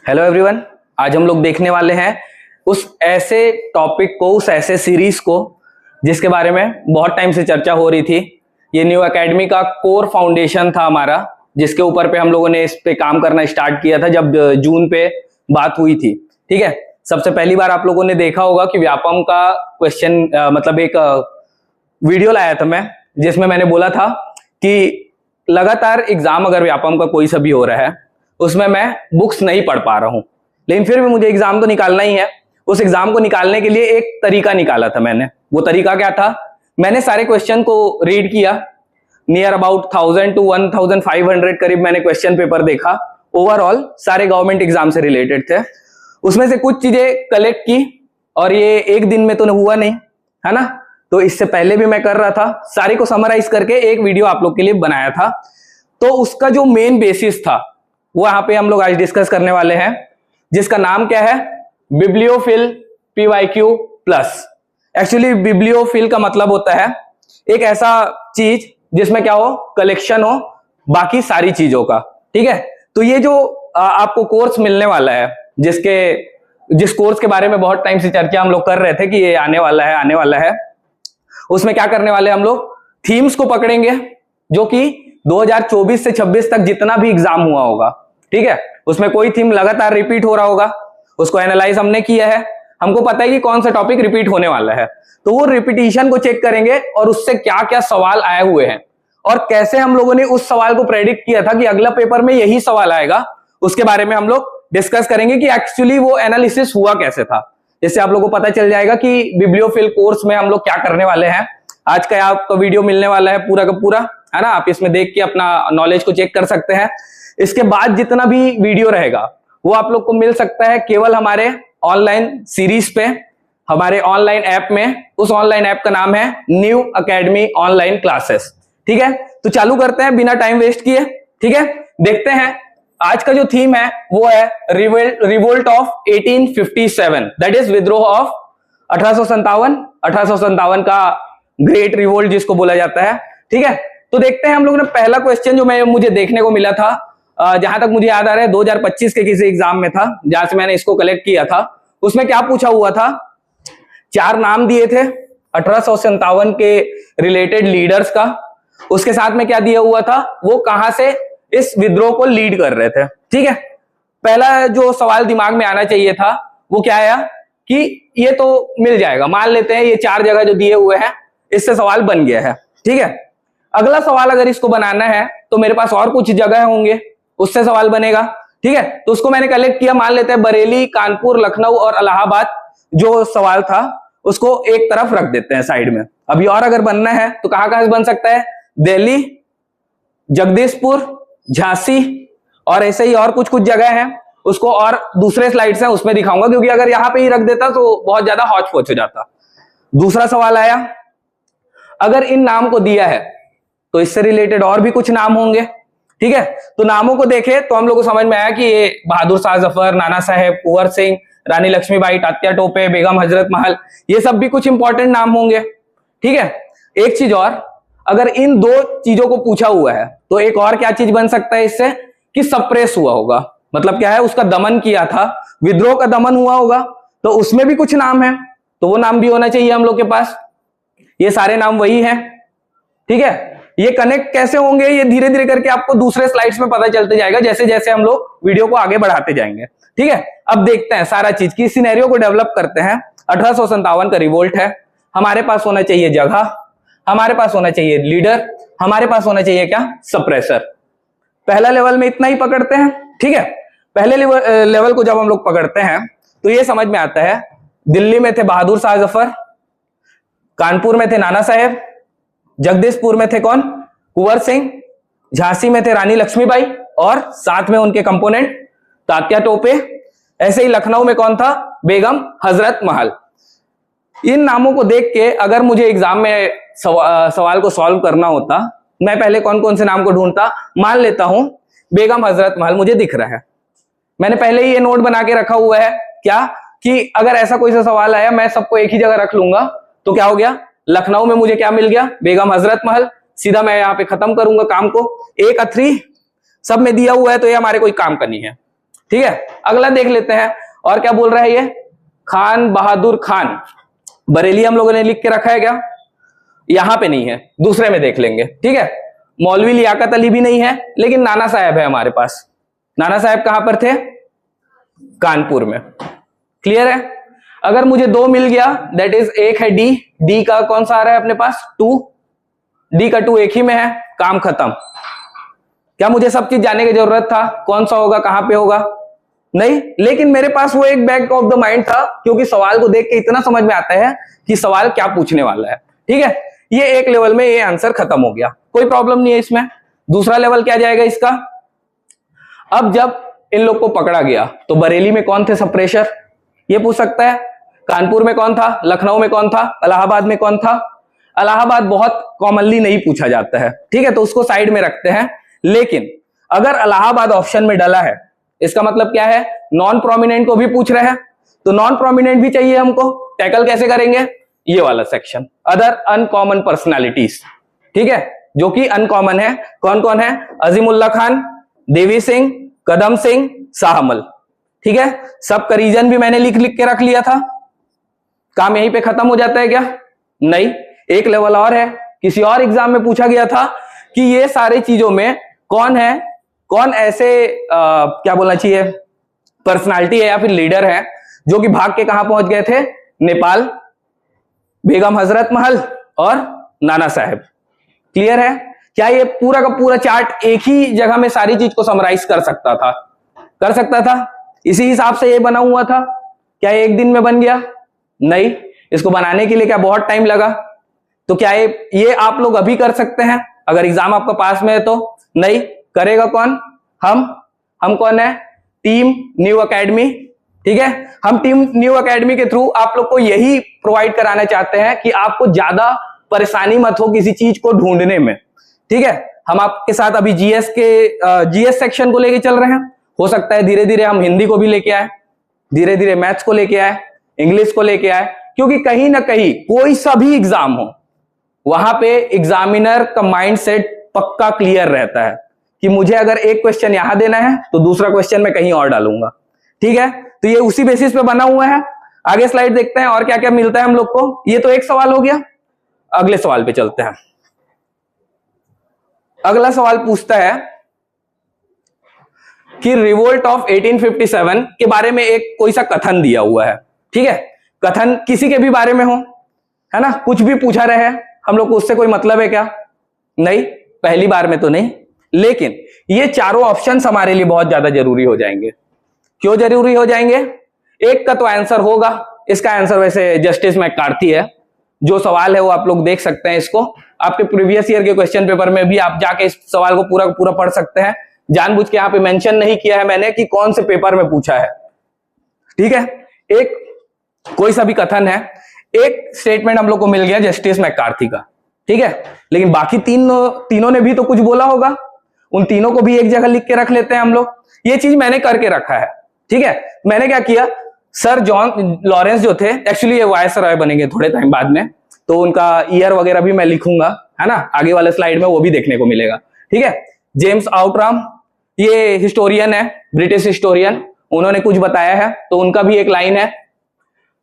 Hello everyone, आज हम लोग देखने वाले हैं उस ऐसे टॉपिक को, उस ऐसे सीरीज को जिसके बारे में बहुत टाइम से चर्चा हो रही थी। ये न्यू एकेडमी का कोर फाउंडेशन था हमारा, जिसके ऊपर पे हम लोगों ने इस पे काम करना स्टार्ट किया था जब जून पे बात हुई थी। ठीक है, सबसे पहली बार आप लोगों ने देखा होगा कि व्यापम का क्वेश्चन मतलब एक वीडियो लाया था मैं, जिसमें मैंने बोला था कि लगातार एग्जाम अगर व्यापम का कोई सा भी हो रहा है उसमें मैं बुक्स नहीं पढ़ पा रहा हूं, लेकिन फिर भी मुझे एग्जाम तो निकालना ही है। उस एग्जाम को निकालने के लिए एक तरीका निकाला था मैंने। वो तरीका क्या था? मैंने सारे क्वेश्चन को रीड किया, नियर अबाउट 1000 to 1500 करीब मैंने क्वेश्चन पेपर देखा। ओवरऑल सारे गवर्नमेंट एग्जाम से रिलेटेड थे। उसमें से कुछ चीजें कलेक्ट की, और ये एक दिन में तो हुआ नहीं, है ना। तो इससे पहले भी मैं कर रहा था, सारे को समराइज करके एक वीडियो आप लोग के लिए बनाया था। तो उसका जो मेन बेसिस था वो यहाँ पे हम लोग आज डिस्कस करने वाले हैं, जिसका नाम क्या है? बिब्लियोफिल PYQ प्लस। एक्चुअली बिब्लियोफिल का मतलब होता है एक ऐसा चीज जिसमें क्या हो, कलेक्शन हो बाकी सारी चीजों का। ठीक है, तो ये जो आपको कोर्स मिलने वाला है, जिस कोर्स के बारे में बहुत टाइम से चर्चा हम लोग कर रहे थे कि ये आने वाला है, उसमें क्या करने वाले हम लोग थीम्स को पकड़ेंगे जो कि 2024 से 26 तक जितना भी एग्जाम हुआ होगा, ठीक है, उसमें कोई थीम लगातार रिपीट हो रहा होगा, उसको एनालाइज हमने किया है। हमको पता है कि कौन सा टॉपिक रिपीट होने वाला है, तो वो रिपीटिशन को चेक करेंगे और उससे क्या क्या सवाल आए हुए हैं और कैसे हम लोगों ने उस सवाल को प्रेडिक्ट किया था कि अगला पेपर में यही सवाल आएगा, उसके बारे में हम लोग डिस्कस करेंगे कि एक्चुअली वो एनालिसिस हुआ कैसे था। इससे आप लोगों को पता चल जाएगा कि बिब्लियोफिल कोर्स में हम लोग क्या करने वाले हैं। आज का आपको वीडियो मिलने वाला है पूरा का पूरा, है ना। आप इसमें देख के अपना नॉलेज को चेक कर सकते हैं। इसके बाद जितना भी वीडियो रहेगा वो आप लोग को मिल सकता है केवल हमारे ऑनलाइन सीरीज पे, हमारे ऑनलाइन ऐप में। उस ऑनलाइन ऐप का नाम है न्यू एकेडमी ऑनलाइन क्लासेस। ठीक है, तो चालू करते हैं बिना टाइम वेस्ट किए। ठीक है, देखते हैं आज का जो थीम है वो है रिवोल्ट ऑफ 1857, दैट इज विद्रोह ऑफ 1857 का ग्रेट रिवोल्ट जिसको बोला जाता है। ठीक है, तो देखते हैं हम लोग ने पहला क्वेश्चन जो मुझे देखने को मिला था, जहां तक मुझे याद आ रहा है 2025 के किसी एग्जाम में था जहां से मैंने इसको कलेक्ट किया था। उसमें क्या पूछा हुआ था, 4 नाम दिए थे 1857 के रिलेटेड लीडर्स का। उसके साथ में क्या दिया हुआ था, वो कहां से इस विद्रोह को लीड कर रहे थे। ठीक है, पहला जो सवाल दिमाग में आना चाहिए था वो क्या आया कि ये तो मिल जाएगा, मान लेते हैं ये 4 जगह जो दिए हुए हैं इससे सवाल बन गया है। ठीक है, अगला सवाल अगर इसको बनाना है तो मेरे पास और कुछ जगह होंगे, उससे सवाल बनेगा। ठीक है, तो उसको मैंने कलेक्ट किया, मान लेते हैं बरेली, कानपुर, लखनऊ और इलाहाबाद जो सवाल था उसको एक तरफ रख देते हैं साइड में। अभी और अगर बनना है तो कहां से बन सकता है? दिल्ली, जगदीशपुर, झांसी और ऐसे ही और कुछ जगह हैं, उसको और दूसरे स्लाइड्स हैं उसमें दिखाऊंगा, क्योंकि अगर यहां पे ही रख देता तो बहुत ज्यादा हौच पौच हो जाता। दूसरा सवाल आया, अगर इन नाम को दिया है तो इससे रिलेटेड और भी कुछ नाम होंगे। ठीक है, तो नामों को देखे तो हम लोग को समझ में आया कि ये बहादुर शाह जफर, नाना साहेब, कुंवर सिंह, रानी लक्ष्मीबाई, तात्या टोपे, बेगम हजरत महल, ये सब भी कुछ इंपॉर्टेंट नाम होंगे। ठीक है, एक चीज और, अगर इन 2 चीजों को पूछा हुआ है तो एक और क्या चीज बन सकता है इससे, कि सप्रेस हुआ होगा। मतलब क्या है, उसका दमन किया था, विद्रोह का दमन हुआ होगा, तो उसमें भी कुछ नाम है, तो वो नाम भी होना चाहिए हम लोग के पास। ये सारे नाम वही हैं। ठीक है, ये कनेक्ट कैसे होंगे ये धीरे धीरे करके आपको दूसरे स्लाइड्स में पता चलते जाएगा, जैसे जैसे हम लोग वीडियो को आगे बढ़ाते जाएंगे। ठीक है, अब देखते हैं सारा चीज की सिनेरियो को डेवलप करते हैं। 1857 का रिवोल्ट है, हमारे पास होना चाहिए जगह, हमारे पास होना चाहिए लीडर, हमारे पास होना चाहिए क्या? सप्रेसर। पहला लेवल में इतना ही पकड़ते हैं। ठीक है, पहले लेवल को जब हम लोग पकड़ते हैं तो ये समझ में आता है, दिल्ली में थे बहादुर शाह जफर, कानपुर में थे नाना साहेब, जगदीशपुर में थे कौन? कुंवर सिंह, झांसी में थे रानी लक्ष्मीबाई और साथ में उनके कंपोनेंट तात्या टोपे। ऐसे ही लखनऊ में कौन था? बेगम हजरत महल। इन नामों को देख के अगर मुझे एग्जाम में सवाल को सॉल्व करना होता, मैं पहले कौन कौन से नाम को ढूंढता। मान लेता हूं बेगम हजरत महल मुझे दिख रहा है, मैंने पहले ही ये नोट बना के रखा हुआ है क्या, कि अगर ऐसा कोई सा सवाल आया मैं सबको एक ही जगह रख लूंगा, तो क्या हो गया, लखनऊ में मुझे क्या मिल गया? बेगम हजरत महल। सीधा मैं यहाँ पे खत्म करूंगा काम को, 1 3 सब में दिया हुआ है, तो ये हमारे कोई काम का नहीं है। ठीक है, अगला देख लेते हैं और क्या बोल रहा है ये, खान बहादुर खान बरेली हम लोगों ने लिख के रखा है क्या, यहां पे नहीं है, दूसरे में देख लेंगे। ठीक है, मौलवी लियाकत अली भी नहीं है, लेकिन नाना साहब है हमारे पास। नाना साहब कहां पर थे, कानपुर में। क्लियर है, अगर मुझे 2 मिल गया दैट इज एक है डी, डी का कौन सा आ रहा है अपने पास 2, डी का 2 एक ही में है, काम खत्म। क्या मुझे सब चीज जानने की जरूरत था, कौन सा होगा कहां पे होगा, नहीं, लेकिन मेरे पास वो एक बैक ऑफ द माइंड था, क्योंकि सवाल को देख के इतना समझ में आता है कि सवाल क्या पूछने वाला है। ठीक है, ये एक लेवल में ये आंसर खत्म हो गया, कोई प्रॉब्लम नहीं है इसमें। दूसरा लेवल क्या जाएगा इसका, अब जब इन लोग को पकड़ा गया तो बरेली में कौन थे सब प्रेशर, ये पूछ सकता है। कानपुर में कौन था, लखनऊ में कौन था, इलाहाबाद में कौन था। इलाहाबाद बहुत कॉमनली नहीं पूछा जाता है, ठीक है, तो उसको साइड में रखते हैं। लेकिन अगर इलाहाबाद ऑप्शन में डाला है, इसका मतलब क्या है, नॉन प्रोमिनेंट को भी पूछ रहे हैं, तो नॉन प्रोमिनेंट भी चाहिए हमको। टैकल कैसे करेंगे, ये वाला सेक्शन, अदर अनकॉमन पर्सनालिटीज। ठीक है, जो कि अनकॉमन है, कौन कौन है, अजीमुल्ला खान, देवी सिंह, कदम सिंह, शाहमल। ठीक है, सब का रीजन भी मैंने लिख के रख लिया था। काम यहीं पे खत्म हो जाता है क्या, नहीं, एक लेवल और है। किसी और एग्जाम में पूछा गया था कि ये सारी चीजों में कौन है, कौन ऐसे क्या बोलना चाहिए, पर्सनालिटी है या फिर लीडर है जो कि भाग के कहां पहुंच गए थे, नेपाल, बेगम हजरत महल और नाना साहब। क्लियर है, क्या ये पूरा का पूरा चार्ट एक ही जगह में सारी चीज को समराइज कर सकता था, कर सकता था, इसी हिसाब से ये बना हुआ था। क्या ये एक दिन में बन गया, नहीं, इसको बनाने के लिए क्या बहुत टाइम लगा। तो क्या ये आप लोग अभी कर सकते हैं अगर एग्जाम आपका पास में है तो, नहीं, करेगा कौन, हम कौन है, टीम न्यू एकेडमी। ठीक है, हम टीम न्यू एकेडमी के थ्रू आप लोग को यही प्रोवाइड कराना चाहते हैं कि आपको ज्यादा परेशानी मत हो किसी चीज को ढूंढने में। ठीक है, हम आपके साथ अभी जीएस सेक्शन को लेके चल रहे हैं, हो सकता है धीरे धीरे हम हिंदी को भी लेके आए, धीरे धीरे मैथ्स को लेके आए, इंग्लिश को लेके आए, क्योंकि कहीं ना कहीं कोई सा भी एग्जाम हो, वहां पे एग्जामिनर का माइंड सेट पक्का क्लियर रहता है कि मुझे अगर एक क्वेश्चन यहां देना है तो दूसरा क्वेश्चन मैं कहीं और डालूंगा। ठीक है, तो ये उसी बेसिस पे बना हुआ है। आगे स्लाइड देखते हैं और क्या क्या मिलता है हम लोग को। ये तो एक सवाल हो गया, अगले सवाल पे चलते हैं। अगला सवाल पूछता है कि रिवोल्ट ऑफ 1857 के बारे में एक कोई सा कथन दिया हुआ है। ठीक है, कथन किसी के भी बारे में हो, है ना, कुछ भी पूछा रहे, हम लोग को उससे कोई मतलब है क्या, नहीं, पहली बार में तो नहीं। लेकिन ये चारों ऑप्शंस हमारे लिए बहुत ज्यादा जरूरी हो जाएंगे। क्यों जरूरी हो जाएंगे, एक का तो आंसर होगा, इसका आंसर वैसे जस्टिस मैकार्थी है। जो सवाल है वो आप लोग देख सकते हैं, इसको आपके प्रीवियस ईयर के क्वेश्चन पेपर में भी आप जाके इस सवाल को पूरा पूरा पढ़ सकते हैं। जानबूझ के यहाँ पे मेंशन नहीं किया है मैंने कि कौन से पेपर में पूछा है। ठीक है, एक कोई सा भी कथन है, एक स्टेटमेंट हम लोग को मिल गया जस्टिस मैकार्थी का। ठीक है, लेकिन बाकी तीनों ने भी तो कुछ बोला होगा, उन तीनों को भी एक जगह लिख के रख लेते हैं हम लोग। ये चीज मैंने करके रखा है। ठीक है, मैंने क्या किया, सर जॉन लॉरेंस जो थे, एक्चुअली ये वायसरॉय बनेंगे थोड़े टाइम बाद में, तो उनका ईयर वगैरह भी मैं लिखूंगा, है ना, आगे वाले स्लाइड में वो भी देखने को मिलेगा। ठीक है, जेम्स आउटराम ये हिस्टोरियन है, ब्रिटिश हिस्टोरियन, उन्होंने कुछ बताया है तो उनका भी एक लाइन है।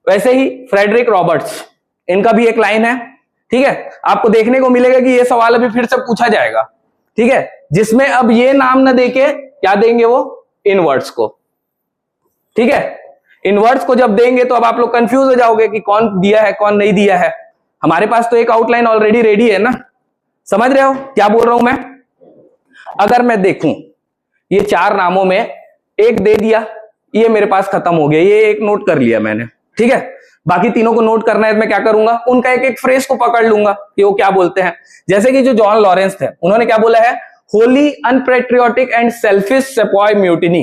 वैसे ही फ्रेडरिक रॉबर्ट्स, इनका भी एक लाइन है। ठीक है, आपको देखने को मिलेगा कि ये सवाल अभी फिर से पूछा जाएगा। ठीक है, जिसमें अब ये नाम न देके क्या देंगे, वो इनवर्ड्स को। ठीक है, इनवर्ड्स को जब देंगे तो अब आप लोग कंफ्यूज हो जाओगे कि कौन दिया है कौन नहीं दिया है। हमारे पास तो एक आउटलाइन ऑलरेडी रेडी है ना, समझ रहे हो क्या बोल रहा हूं मैं। अगर मैं देखूं ये 4 नामों में एक दे दिया, ये मेरे पास खत्म हो गया, ये एक नोट कर लिया मैंने। ठीक है, बाकी तीनों को नोट करना है, मैं क्या करूंगा, उनका एक एक फ्रेज को पकड़ लूंगा कि वो क्या बोलते हैं। जैसे कि जो जॉन लॉरेंस थे, उन्होंने क्या बोला है, होली अनपेट्रियोटिक एंड सेल्फिश सेपॉय म्यूटिनी।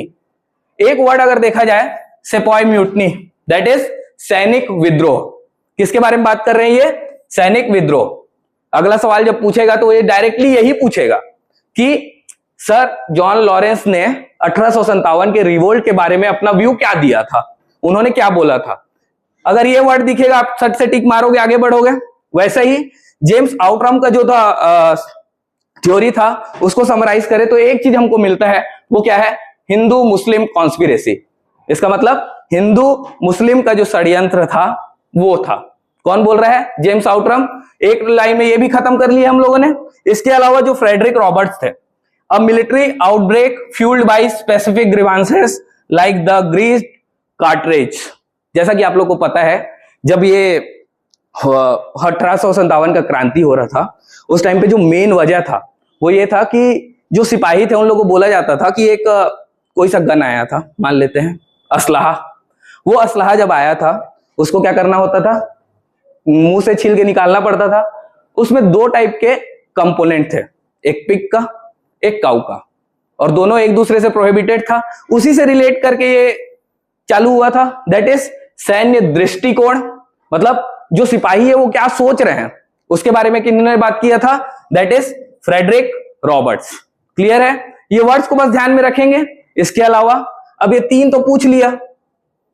एक वर्ड अगर देखा जाए, सेपॉय म्यूटिनी, दैट इज सैनिक विद्रोह। किसके बारे में बात कर रहे हैं, ये सैनिक विद्रोह। अगला सवाल जब पूछेगा तो ये डायरेक्टली यही पूछेगा कि सर जॉन लॉरेंस ने 1857 के रिवोल्ट के बारे में अपना व्यू क्या दिया था, उन्होंने क्या बोला था। अगर ये वर्ड दिखेगा आप सट से टिक मारोगे, आगे बढ़ोगे। वैसे ही जेम्स आउटराम का जो था थ्योरी था, उसको समराइज करें तो एक चीज हमको मिलता है, वो क्या है, हिंदू मुस्लिम कॉन्स्पिरेसी। इसका मतलब हिंदू मुस्लिम का जो षड्यंत्र था वो था। कौन बोल रहा है? James Outram. एक लाइन में ये भी खत्म कर लिया हम लोगों ने। इसके अलावा जो फ्रेडरिक रॉबर्ट्स थे, a military outbreak fuelled by specific grievances like the grease cartridge. जैसा कि आप लोग को पता है, जब ये 1857 का क्रांति हो रहा था, उस टाइम पे जो मेन वजह था वो ये था कि जो सिपाही थे उन लोगों को बोला जाता था कि एक कोई सा गन आया था, मान लेते हैं असलाहा। वो असलाहा जब आया था उसको क्या करना होता था? मुंह से छील के निकालना पड़ता था। उसमें दो टाइप के कंपोनेंट थे, एक पिग का, एक काऊ का, और दोनों एक दूसरे से प्रोहिबिटेड था। उसी से रिलेट करके ये चालू हुआ था, दैट इज सैन्य दृष्टिकोण। मतलब जो सिपाही है वो क्या सोच रहे हैं उसके बारे में किन्होंने बात किया था? That is Frederick Roberts. Clear है? ये वर्ड्स को बस ध्यान में रखेंगे। इसके अलावा अब ये तीन तो पूछ लिया,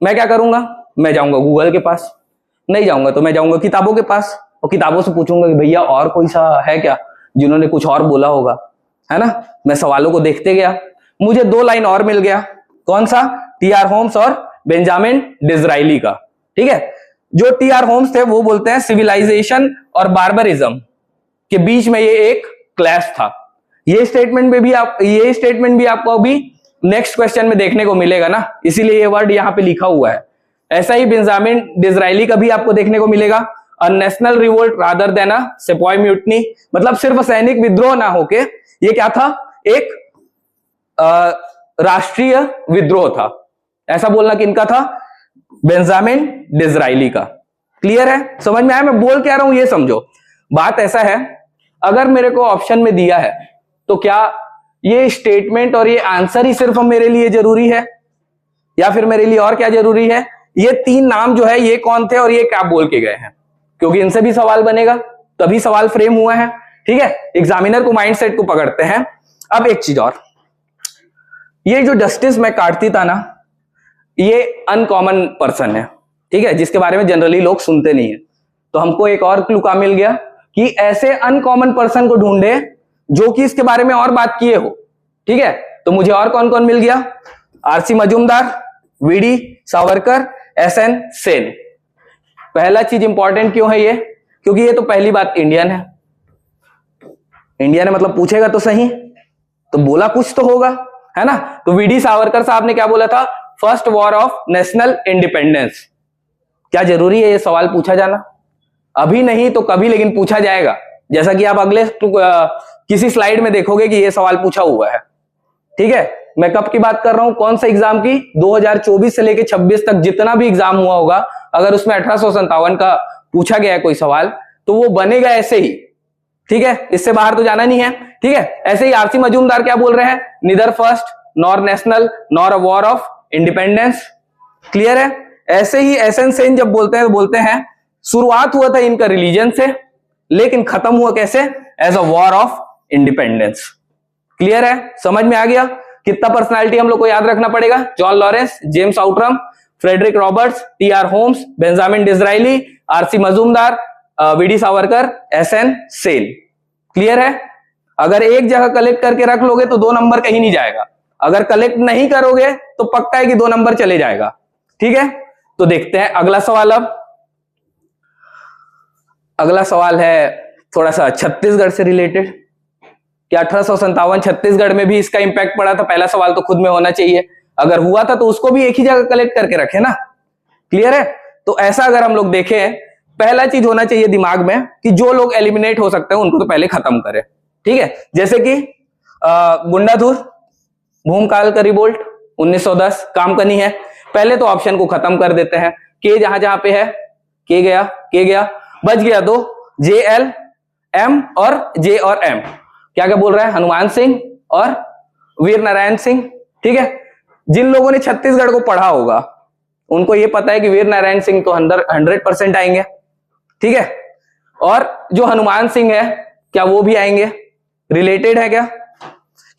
मैं क्या करूंगा? मैं जाऊंगा गूगल के पास, नहीं जाऊंगा तो मैं जाऊंगा किताबों के पास, और किताबों से पूछूंगा कि भैया और कोई सा है क्या जिन्होंने कुछ और बोला होगा, है ना। मैं सवालों को देखते गया, मुझे दो लाइन और मिल गया। कौन सा? टी.आर. होम्स और बेंजामिन डिज़राइली का। ठीक है, जो टी.आर. होम्स थे वो बोलते हैं सिविलाइजेशन और बार्बरिज्म के बीच में ये एक क्लैश था। ये स्टेटमेंट भी आपको अभी नेक्स्ट क्वेश्चन में देखने को मिलेगा ना, इसीलिए ये वर्ड यहां पे लिखा हुआ है। ऐसा ही बेंजामिन डिज़राइली का भी आपको देखने को मिलेगा, a national revolt rather than a sepoy mutiny. मतलब सिर्फ सैनिक विद्रोह ना होके ये क्या था? एक राष्ट्रीय विद्रोह था। ऐसा बोलना किनका था? बेंजामिन डिज़राइली का। क्लियर है? समझ में आया मैं बोल क्या रहा हूं? ये समझो। बात ऐसा है, अगर मेरे को ऑप्शन में दिया है तो क्या ये स्टेटमेंट और ये आंसर ही सिर्फ मेरे लिए जरूरी है, या फिर मेरे लिए और क्या जरूरी है? ये तीन नाम जो है ये कौन थे और ये क्या बोल के गए हैं, क्योंकि इनसे भी सवाल बनेगा, तभी सवाल फ्रेम हुआ है। ठीक है, एग्जामिनर को माइंडसेट को पकड़ते हैं। अब एक चीज और, ये जो जस्टिस मैकार्थी था ना, ये अनकॉमन पर्सन है, ठीक है, जिसके बारे में जनरली लोग सुनते नहीं है। तो हमको एक और क्लू का मिल गया कि ऐसे अनकॉमन पर्सन को ढूंढे जो कि इसके बारे में और बात किए हो। ठीक है, तो मुझे और कौन कौन मिल गया? R C Majumdar, V D Savarkar, S N Sen. पहला चीज इंपॉर्टेंट क्यों है ये? क्योंकि ये तो पहली बात इंडियन है। इंडियन है मतलब पूछेगा तो सही, तो बोला कुछ तो होगा, है ना। तो वीडी सावरकर साहब ने क्या बोला था? First war of national independence. क्या जरूरी है ये सवाल पूछा जाना? अभी नहीं तो कभी, लेकिन पूछा जाएगा। जैसा कि आप अगले किसी स्लाइड में देखोगे कि ये सवाल पूछा हुआ है। ठीक है, मैं कब की बात कर रहा हूं? कौन सा एग्जाम की? 2024 से लेकर 26 तक जितना भी एग्जाम हुआ होगा, अगर उसमें 1857 का पूछा गया है कोई सवाल, तो वो बनेगा ऐसे ही। ठीक है, इससे बाहर तो जाना नहीं है। ठीक है, ऐसे ही आरसी मजूमदार क्या बोल रहे हैं? Neither first nor national nor a war of independence. Clear है? ऐसे ही एसएन सेन जब बोलते हैं शुरुआत हुआ था इनका रिलीजन से, लेकिन खत्म हुआ कैसे? As a war of independence. Clear है? समझ में आ गया? कितना पर्सनालिटी हम लोग को याद रखना पड़ेगा? John Lawrence, James Outram, Frederick Roberts, T R. Holmes, Benjamin Disraeli, R C Majumdar, V D Savarkar, S N Sen. Clear है? अगर एक जगह कलेक्ट करके रख लोगे तो 2 नंबर कहीं नहीं जाएगा, अगर कलेक्ट नहीं करोगे तो पक्का है कि 2 नंबर चले जाएगा। ठीक है, तो देखते हैं अगला सवाल। अब अगला सवाल है थोड़ा सा छत्तीसगढ़ से रिलेटेड। क्या 1857 छत्तीसगढ़ में भी इसका इंपैक्ट पड़ा था? पहला सवाल तो खुद में होना चाहिए, अगर हुआ था तो उसको भी एक ही जगह कलेक्ट करके रखे ना। क्लियर है? तो ऐसा अगर हम लोग देखें, पहला चीज होना चाहिए दिमाग में कि जो लोग एलिमिनेट हो सकते हैं उनको तो पहले खत्म करें। ठीक है, जैसे कि गुंडाधुर, भूमकाल का रिवोल्ट 1910, कामकनी है। पहले तो ऑप्शन को खत्म कर देते हैं। के जहां जहां पे है, के गया, बच गया 2, जे एल एम और जे और एम। क्या क्या बोल रहा है? हनुमान सिंह और वीर नारायण सिंह। ठीक है, जिन लोगों ने छत्तीसगढ़ को पढ़ा होगा उनको ये पता है कि वीर नारायण सिंह तो 100% आएंगे। ठीक है, और जो हनुमान सिंह है क्या वो भी आएंगे? रिलेटेड है क्या?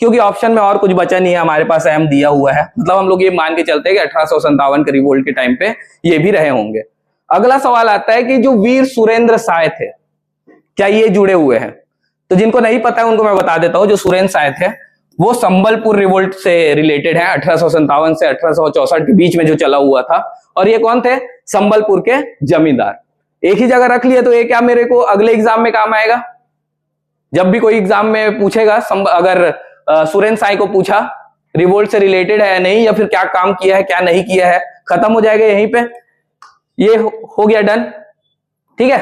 क्योंकि ऑप्शन में और कुछ बचा नहीं है, हमारे पास एम दिया हुआ है, मतलब हम लोग ये मान के चलते हैं कि 1857 के रिवोल्ट के टाइम पे ये भी रहे होंगे। अगला सवाल आता है कि जो वीर सुरेंद्र साय थे क्या ये जुड़े हुए हैं? तो जिनको नहीं पता है उनको मैं बता देता हूं। जो सुरेंद्र साय थे वो संबलपुर रिवोल्ट से रिलेटेड है, 1857 से 1864 के बीच में जो चला हुआ था। और ये कौन थे? संबलपुर के जमींदार। एक ही जगह रख लिया तो ये क्या मेरे को अगले एग्जाम में काम आएगा? जब भी कोई एग्जाम में पूछेगा, अगर सुरेंद्र साई को पूछा रिवोल्ट से रिलेटेड है या नहीं, या फिर क्या काम किया है क्या नहीं किया है, खत्म हो जाएगा यहीं पे। ये हो गया डन, ठीक है।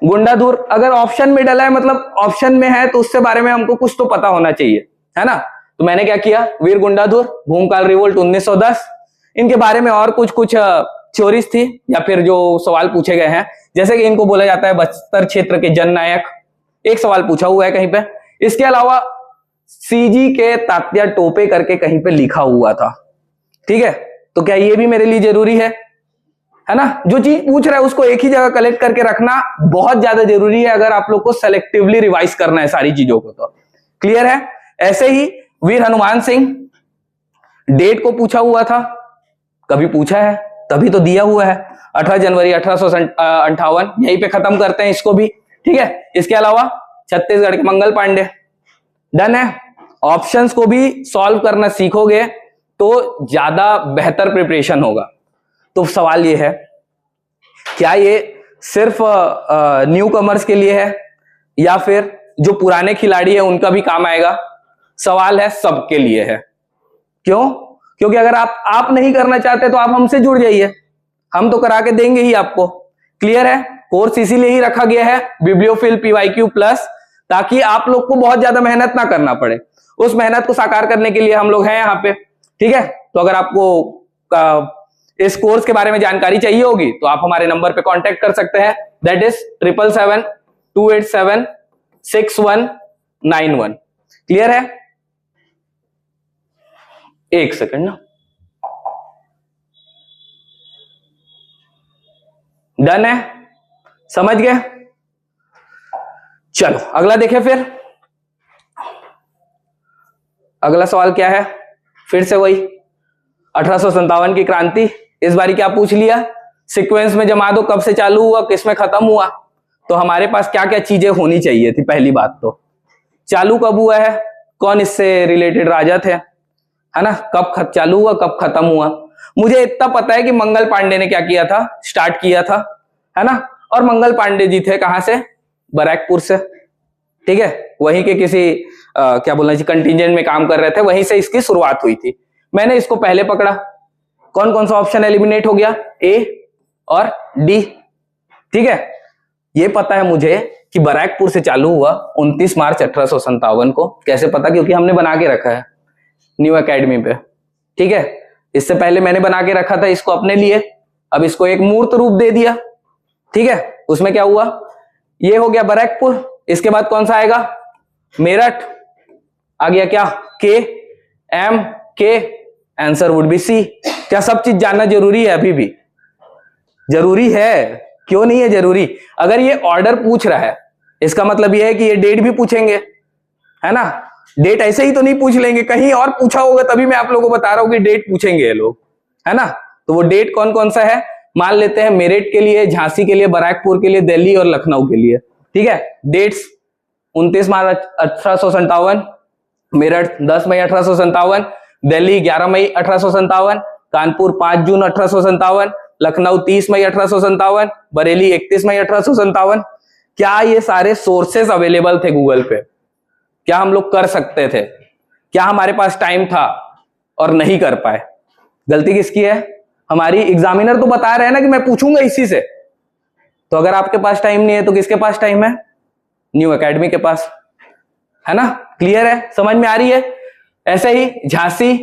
गुंडाधुर अगर ऑप्शन में डला है, मतलब ऑप्शन में है, तो उससे बारे में हमको कुछ तो पता होना चाहिए, है ना। तो मैंने क्या किया, वीर गुंडाधुर, भूमकाल रिवोल्ट 1910, इनके बारे में और कुछ कुछ थ्योरीज थी या फिर जो सवाल पूछे गए हैं, जैसे कि इनको बोला जाता है बस्तर क्षेत्र के जननायक, एक सवाल पूछा हुआ है कहीं पे। इसके अलावा सीजी के तात्या टोपे करके कहीं पे लिखा हुआ था, ठीक है। तो क्या ये भी मेरे लिए जरूरी है ना? जो चीज पूछ रहा है उसको एक ही जगह कलेक्ट करके रखना बहुत ज्यादा जरूरी है अगर आप लोग को सेलेक्टिवली रिवाइज करना है सारी चीजों को। तो क्लियर है। ऐसे ही वीर हनुमान सिंह, डेट को पूछा हुआ था, कभी पूछा है तभी तो दिया हुआ है, 18 जनवरी 1858, यहीं पे खत्म करते हैं इसको भी, ठीक है। इसके अलावा छत्तीसगढ़ के मंगल पांडे, डन है। ऑप्शंस को भी सॉल्व करना सीखोगे तो ज्यादा बेहतर प्रिपरेशन होगा। तो सवाल ये है, क्या ये सिर्फ न्यू कमर्स के लिए है या फिर जो पुराने खिलाड़ी है उनका भी काम आएगा? सवाल है सबके लिए है। क्यों? क्योंकि अगर आप नहीं करना चाहते तो आप हमसे जुड़ जाइए, हम तो करा के देंगे ही आपको। क्लियर है। कोर्स इसीलिए ही रखा गया है बिब्लियोफिल PYQ प्लस, ताकि आप लोग को बहुत ज्यादा मेहनत ना करना पड़े। उस मेहनत को साकार करने के लिए हम लोग हैं यहाँ पे, ठीक है। तो अगर आपको इस कोर्स के बारे में जानकारी चाहिए होगी तो आप हमारे नंबर पे कांटेक्ट कर सकते हैं, दैट इज 777-287-6191। क्लियर है। एक सेकंड ना, डन है, समझ गए। चलो अगला देखें फिर। अगला सवाल क्या है? फिर से वही 1857 की क्रांति। इस बारी क्या पूछ लिया, सीक्वेंस में जमा दो, कब से चालू हुआ किस में खत्म हुआ। तो हमारे पास क्या क्या चीजें होनी चाहिए थी। पहली बात तो चालू कब हुआ है, कौन इससे रिलेटेड राजा थे, है ना, कब चालू हुआ कब खत्म हुआ। मुझे इतना पता है कि मंगल पांडे ने क्या किया था, स्टार्ट किया था, है ना। और मंगल पांडे जी थे कहां से? बैरकपुर से, ठीक है। वहीं के किसी क्या बोलना चाहिए कंटिजेंट में काम कर रहे थे, वहीं से इसकी शुरुआत हुई थी। मैंने इसको पहले पकड़ा। कौन कौन सा ऑप्शन एलिमिनेट हो गया? ए और डी, ठीक है। ये पता है मुझे कि बैरकपुर से चालू हुआ 29 मार्च 1857 को। कैसे पता? क्योंकि हमने बना के रखा है न्यू एकेडमी पे, ठीक है। इससे पहले मैंने बना के रखा था इसको अपने लिए, अब इसको एक मूर्त रूप दे दिया, ठीक है। उसमें क्या हुआ, ये हो गया बैरकपुर। इसके बाद कौन सा आएगा? मेरठ आ गया। क्या? के एम के, आंसर वुड बी सी। क्या सब चीज जानना जरूरी है? अभी भी जरूरी है, क्यों नहीं है जरूरी? अगर ये ऑर्डर पूछ रहा है इसका मतलब ये है कि ये डेट भी पूछेंगे, है ना। डेट ऐसे ही तो नहीं पूछ लेंगे, कहीं और पूछा होगा तभी मैं आप लोगों को बता रहा हूं कि डेट पूछेंगे ये लोग, है ना। तो वो डेट कौन कौन सा है मान लेते हैं, मेरठ के लिए, झांसी के लिए, बैरकपुर के लिए, दिल्ली और लखनऊ के लिए, ठीक है। डेट्स 29 मार्च 1857, मेरठ 10 मई 1857, दिल्ली 11 मई 1857, कानपुर 5 जून 1857, लखनऊ 30 मई 1857, बरेली 31 मई 1857। क्या ये सारे सोर्सेस अवेलेबल थे गूगल पे? क्या हम लोग कर सकते थे? क्या हमारे पास टाइम था और नहीं कर पाए? गलती किसकी है? हमारी। एग्जामिनर तो बता रहे हैं ना कि मैं पूछूंगा इसी से, तो अगर आपके पास टाइम नहीं है तो किसके पास टाइम है? न्यू एकेडमी के पास, है ना। क्लियर है, समझ में आ रही है। ऐसे ही झांसी,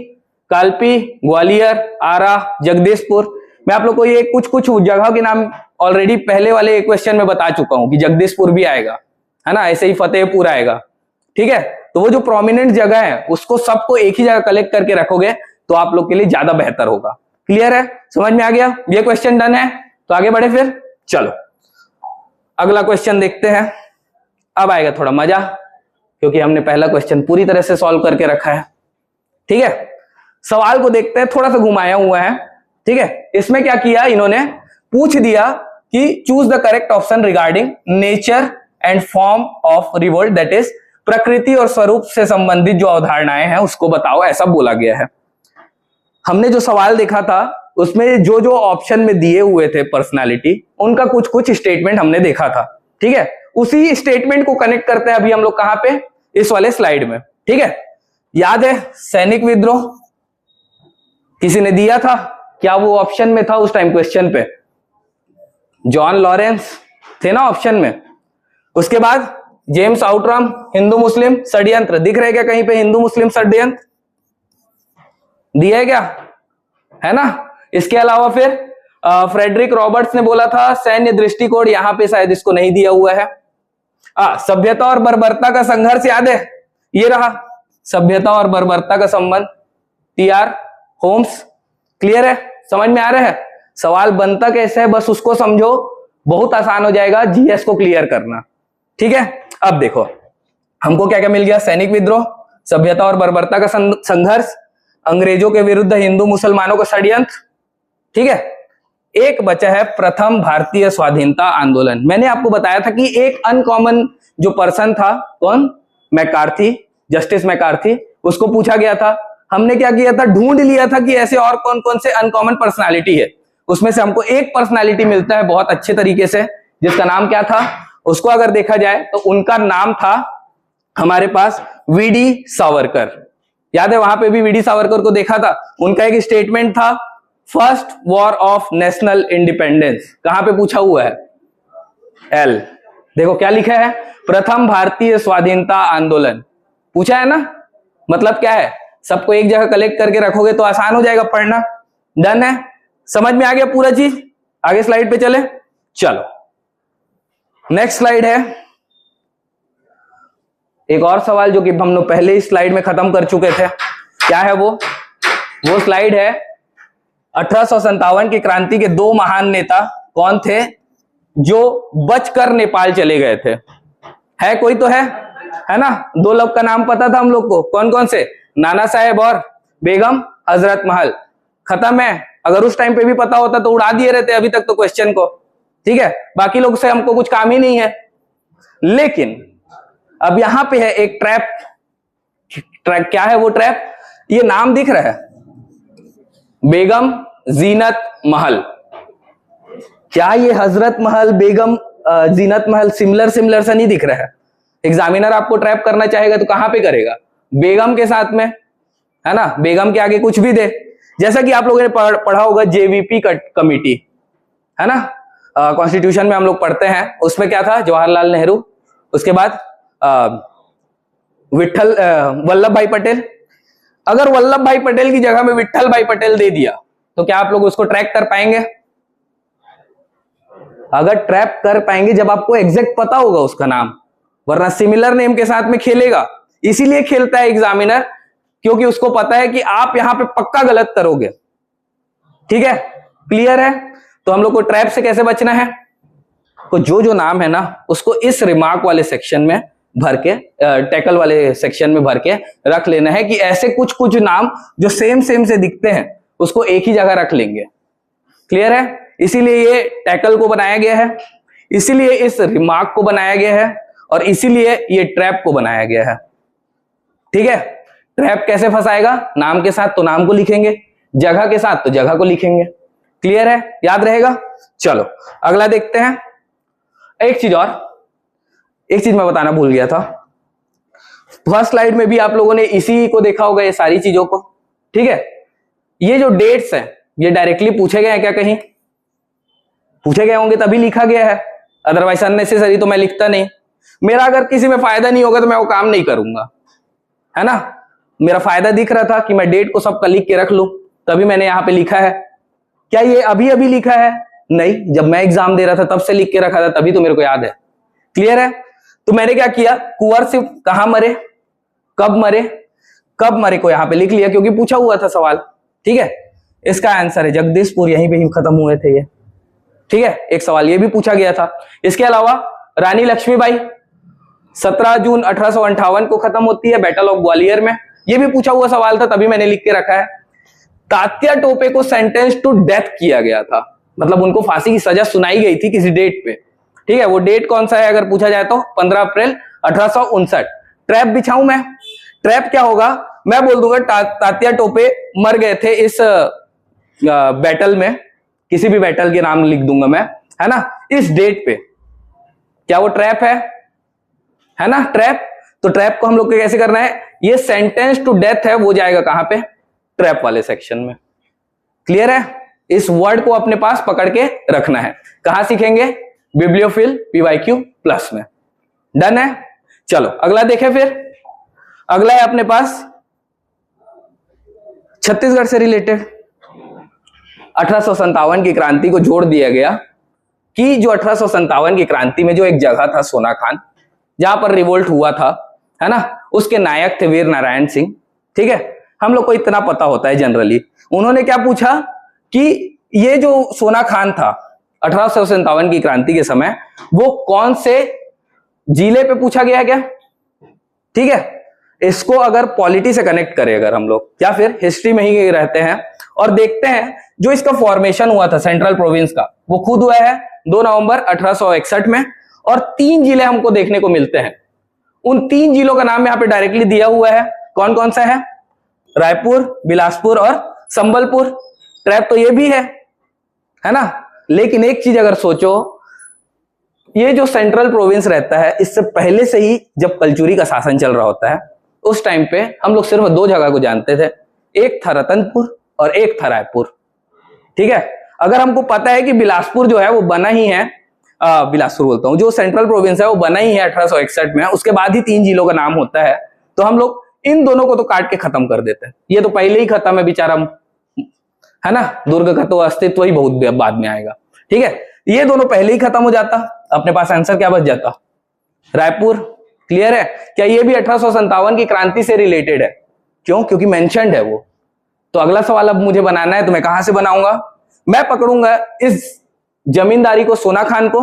कालपी, ग्वालियर, आरा, जगदीशपुर, मैं आप लोग को ये कुछ कुछ जगह के नाम ऑलरेडी पहले वाले क्वेश्चन में बता चुका हूं कि जगदीशपुर भी आएगा, है ना। ऐसे ही फतेहपुर आएगा, ठीक है। तो वो जो प्रोमिनेंट जगह है उसको सबको एक ही जगह कलेक्ट करके रखोगे तो आप लोग के लिए ज्यादा बेहतर होगा। क्लियर है, समझ में आ गया। ये क्वेश्चन डन है, तो आगे बढ़े फिर। चलो अगला क्वेश्चन देखते हैं। अब आएगा थोड़ा मजा, क्योंकि हमने पहला क्वेश्चन पूरी तरह से सॉल्व करके रखा है, ठीक है। सवाल को देखते हैं, थोड़ा सा घुमाया हुआ है, ठीक है। इसमें क्या किया इन्होंने, पूछ दिया कि choose the correct option regarding nature and form of revolt, that is प्रकृति और स्वरूप से संबंधित जो अवधारणाएं हैं उसको बताओ, ऐसा बोला गया है। हमने जो सवाल देखा था उसमें जो जो ऑप्शन में दिए हुए थे पर्सनालिटी, उनका कुछ कुछ स्टेटमेंट हमने देखा था, ठीक है। उसी स्टेटमेंट को कनेक्ट करते हैं अभी हम लोग कहां पे, इस वाले स्लाइड में, ठीक है। याद है सैनिक विद्रोह किसी ने दिया था, क्या वो ऑप्शन में था उस टाइम क्वेश्चन पे? जॉन लॉरेंस थे ना ऑप्शन में। उसके बाद जेम्स आउटरम, हिंदू मुस्लिम षड्यंत्र, दिख रहे क्या कहीं पे हिंदू मुस्लिम षड्यंत्र दिया है क्या, है ना। इसके अलावा फिर फ्रेडरिक रॉबर्ट्स ने बोला था सैन्य दृष्टिकोण, यहां पे शायद इसको नहीं दिया हुआ है। सभ्यता और बर्बरता का संघर्ष याद है, ये रहा सभ्यता और बर्बरता का संबंध, टी.आर. होम्स। क्लियर है, समझ में आ रहा है। सवाल बनता कैसे है बस उसको समझो, बहुत आसान हो जाएगा जीएस को क्लियर करना, ठीक है। अब देखो हमको क्या क्या मिल गया, सैनिक विद्रोह, सभ्यता और बर्बरता का संघर्ष, अंग्रेजों के विरुद्ध हिंदू मुसलमानों का षड्यंत्र, ठीक है। एक बचा है प्रथम भारतीय स्वाधीनता आंदोलन। मैंने आपको बताया था कि एक अनकॉमन जो पर्सन था, कौन, मैकार्थी, जस्टिस मैकार्थी, उसको पूछा गया था। हमने क्या किया था, ढूंढ लिया था कि ऐसे और कौन कौन से अनकॉमन पर्सनालिटी है, उसमें से हमको एक पर्सनालिटी मिलता है बहुत अच्छे तरीके से, जिसका नाम क्या था, उसको अगर देखा जाए तो उनका नाम था हमारे पास वीडी सावरकर। याद है वहां पे भी वीडी सावरकर को देखा था, उनका एक स्टेटमेंट था first war of national independence, कहां पे पूछा हुआ है, एल। देखो क्या लिखा है, प्रथम भारतीय स्वाधीनता आंदोलन, पूछा है ना। मतलब क्या है, सबको एक जगह कलेक्ट करके रखोगे तो आसान हो जाएगा पढ़ना। डन है, समझ में आ गया पूरा चीज। आगे स्लाइड पे चले, चलो नेक्स्ट स्लाइड है एक और सवाल जो कि हम लोग पहले ही स्लाइड में खत्म कर चुके थे। क्या है वो स्लाइड है 1857 की क्रांति के दो महान नेता कौन थे जो बचकर नेपाल चले गए थे। है कोई तो है ना। दो लोग का नाम पता था हम लोग को, कौन कौन से, नाना साहेब और बेगम हजरत महल। खत्म है, अगर उस टाइम पे भी पता होता तो उड़ा दिए रहते अभी तक तो क्वेश्चन को, ठीक है। बाकी लोग से हमको कुछ काम ही नहीं है। लेकिन अब यहां पे है एक ट्रैप। क्या है वो ट्रैप, ये नाम दिख रहा है बेगम जीनत महल। क्या ये हजरत महल, बेगम जीनत महल सिमिलर सा नहीं दिख रहा है। एग्जामिनर आपको ट्रैप करना चाहेगा तो कहां पे करेगा, बेगम के साथ में, है ना। बेगम के आगे कुछ भी दे, जैसा कि आप लोगों ने पढ़ा होगा जेवीपी कमिटी, है ना। कॉन्स्टिट्यूशन में हम लोग पढ़ते हैं, उसमें क्या था, जवाहरलाल नेहरू, उसके बाद वल्लभ भाई पटेल। अगर वल्लभ भाई पटेल की जगह में विट्ठल भाई पटेल दे दिया तो क्या आप लोग उसको ट्रैक कर पाएंगे? अगर ट्रैप कर पाएंगे जब आपको एग्जैक्ट पता होगा उसका नाम, वरना सिमिलर नेम के साथ में खेलेगा। इसीलिए खेलता है एग्जामिनर, क्योंकि उसको पता है कि आप यहां पे पक्का गलत करोगे, ठीक है। क्लियर है। तो हम लोग को ट्रैप से कैसे बचना है, तो जो नाम है ना उसको इस रिमार्क वाले सेक्शन में भर के, टैकल वाले सेक्शन में भर के रख लेना है कि ऐसे कुछ नाम जो सेम से दिखते हैं उसको एक ही जगह रख लेंगे। क्लियर है। इसीलिए ये टैकल को बनाया गया है, इसीलिए इस रिमार्क को बनाया गया है, और इसीलिए ये ट्रैप को बनाया गया है, ठीक है। ट्रैप कैसे फंसाएगा, नाम के साथ तो नाम को लिखेंगे, जगह के साथ तो जगह को लिखेंगे। क्लियर है, याद रहेगा। चलो अगला देखते हैं। एक चीज मैं बताना भूल गया था, फर्स्ट स्लाइड में भी आप लोगों ने इसी को देखा होगा, ये सारी चीजों को, ठीक है। ये जो डेट्स हैं ये डायरेक्टली पूछे गए हैं क्या, कहीं पूछे गए होंगे तभी लिखा गया है, अदरवाइज अननेसेसरी तो मैं लिखता नहीं। मेरा अगर किसी में फायदा नहीं होगा तो मैं वो काम नहीं करूंगा, है ना। मेरा फायदा दिख रहा था कि मैं डेट को सबका लिख के रख लूं, तभी मैंने यहां पे लिखा है। क्या ये अभी लिखा है? नहीं, जब मैं एग्जाम दे रहा था तब से लिख के रखा था, तभी तो मेरे को याद है। क्लियर है। तो मैंने क्या किया, कुंवर सिंह कहां मरे, कब मरे को यहां पे लिख लिया, क्योंकि पूछा हुआ था सवाल, ठीक है। इसका आंसर है जगदीशपुर, यहीं पे ही खत्म हुए थे ये, ठीक है। एक सवाल ये भी पूछा गया था। इसके अलावा रानी लक्ष्मीबाई 17 जून 1858 को खत्म होती है बैटल ऑफ ग्वालियर में, ये भी पूछा हुआ सवाल था, तभी मैंने लिख के रखा है। तात्या टोपे को सेंटेंस टू डेथ किया गया था, मतलब उनको फांसी की सजा सुनाई गई थी किसी डेट पे, ठीक है। वो डेट कौन सा है अगर पूछा जाए तो 15 अप्रैल 1859। ट्रैप बिछाऊं मैं? ट्रैप क्या होगा, मैं बोल दूंगा तात्या टोपे मर गए थे इस बैटल में, किसी भी बैटल के नाम लिख दूंगा मैं, है ना, इस डेट पे। क्या वो ट्रैप है ना ट्रैप? तो ट्रैप को हम लोग को कैसे करना है, ये सेंटेंस टू डेथ है, वो जाएगा कहां पे, ट्रैप वाले सेक्शन में। क्लियर है? इस वर्ड को अपने पास पकड़ के रखना है। कहां सीखेंगे? बिब्लियोफिल PYQ प्लस में। डन है? चलो अगला देखें फिर। अगला है अपने पास छत्तीसगढ़ से रिलेटेड 1857 की क्रांति को जोड़ दिया गया कि जो 1857 की क्रांति में जो एक जगह था सोनाखान, जहां पर रिवोल्ट हुआ था, है ना, उसके नायक थे वीर नारायण सिंह। ठीक है, हम लोग को इतना पता होता है जनरली। उन्होंने क्या पूछा कि ये जो सोनाखान था 1857 की क्रांति के समय, वो कौन से जिले पे पूछा गया क्या? ठीक है, इसको अगर पॉलिटी से कनेक्ट करें अगर हम लोग, या फिर हिस्ट्री में ही रहते हैं और देखते हैं जो इसका फॉर्मेशन हुआ था सेंट्रल प्रोविंस का, वो खुद हुआ है 2 नवंबर 1861 में, और 3 जिले हमको देखने को मिलते हैं। उन 3 जिलों का नाम यहाँ पे डायरेक्टली दिया हुआ है। कौन कौन सा है? रायपुर, बिलासपुर और संबलपुर। ट्रैप तो ये भी है ना। लेकिन एक चीज अगर सोचो, ये जो सेंट्रल प्रोविंस रहता है, इससे पहले से ही जब कलचुरी का शासन चल रहा होता है, उस टाइम पे हम लोग सिर्फ 2 जगह को जानते थे, एक था रतनपुर और एक था रायपुर। ठीक है, अगर हमको पता है कि बिलासपुर जो है वो बना ही है, बिलासपुर बोलता हूं, जो सेंट्रल प्रोविंस है वो बना ही है 1861 में, उसके बाद ही 3 जिलों का नाम होता है, तो हम लोग इन दोनों को तो काट के खत्म कर देते हैं। ये तो पहले ही खत्म है बेचारा, है ना, दुर्ग का तो अस्तित्व ही बहुत बाद में आएगा। ठीक है, ये दोनों पहले ही खत्म हो जाता, अपने पास आंसर क्या बच जाता? रायपुर। क्लियर है? क्या ये भी 1857 की क्रांति से रिलेटेड है? क्यों? क्योंकि मेंशन्ड है वो। तो अगला सवाल अब मुझे बनाना है, तो मैं कहां से बनाऊंगा? मैं पकड़ूंगा इस जमींदारी को, सोनाखान को,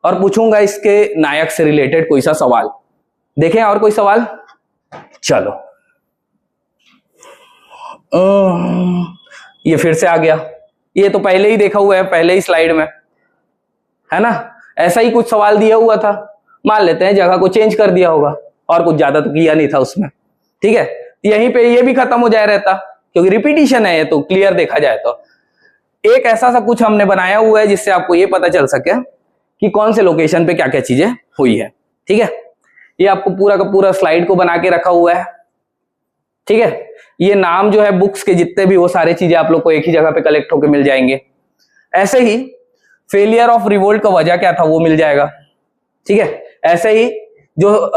और पूछूंगा इसके नायक से रिलेटेड कोई सा सवाल। देखें और कोई सवाल। चलो ये फिर से आ गया, ये तो पहले ही देखा हुआ है, पहले ही स्लाइड में, है ना। ऐसा ही कुछ सवाल दिया हुआ था, मान लेते हैं जगह को चेंज कर दिया होगा, और कुछ ज्यादा तो किया नहीं था उसमें। ठीक है, यहीं पे ये भी खत्म हो जाए रहता, क्योंकि रिपीटिशन है ये तो, क्लियर देखा जाए तो। एक ऐसा सा कुछ हमने बनाया हुआ है जिससे आपको ये पता चल सके कि कौन से लोकेशन पे क्या क्या चीजें हुई है। ठीक है, ये आपको पूरा का पूरा स्लाइड को बना के रखा हुआ है। ठीक है, ये नाम जो है बुक्स के जितने भी, वो सारे चीजें आप लोग को एक ही जगह पे कलेक्ट होकर मिल जाएंगे। ऐसे ही फेलियर ऑफ रिवोल्ट का वजह क्या था वो मिल जाएगा। ठीक है, ऐसे ही जो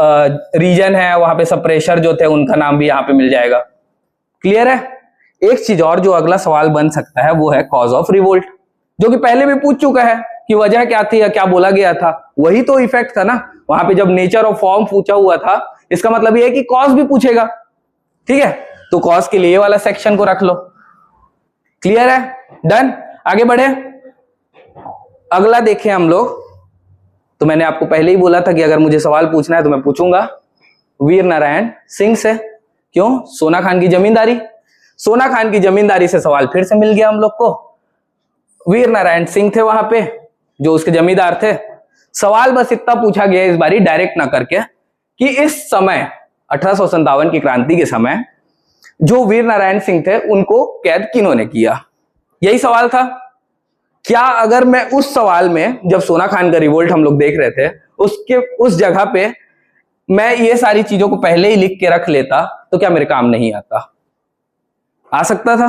रीजन है वहां पे सप्रेशर जो थे उनका नाम भी यहाँ पे मिल जाएगा। क्लियर है? एक चीज और जो अगला सवाल बन सकता है वो है कॉज ऑफ रिवोल्ट, जो कि पहले भी पूछ चुका है कि वजह क्या थी या क्या बोला गया था। वही तो इफेक्ट था ना, वहां पे जब नेचर ऑफ फॉर्म पूछा हुआ था, इसका मतलब ये है कि कॉज भी पूछेगा। ठीक है, तो कॉज के लिए ये वाला सेक्शन को रख लो। क्लियर है? डन। आगे बढ़े, अगला देखें हम लोग। तो मैंने आपको पहले ही बोला था कि अगर मुझे सवाल पूछना है तो मैं पूछूंगा वीर नारायण सिंह से। क्यों? सोनाखान की जमींदारी, सोनाखान की जमींदारी से सवाल फिर से मिल गया हम लोग को। वीर नारायण सिंह थे वहां पे, जो उसके जमींदार थे। सवाल बस इतना पूछा गया इस बारी, डायरेक्ट ना करके, कि इस समय 1857 की क्रांति के समय जो वीर नारायण सिंह थे उनको कैद किन्होंने किया, यही सवाल था। क्या अगर मैं उस सवाल में, जब सोनाखान का रिवोल्ट हम लोग देख रहे थे, उसके उस जगह पे मैं ये सारी चीजों को पहले ही लिख के रख लेता, तो क्या मेरे काम नहीं आता? आ सकता था,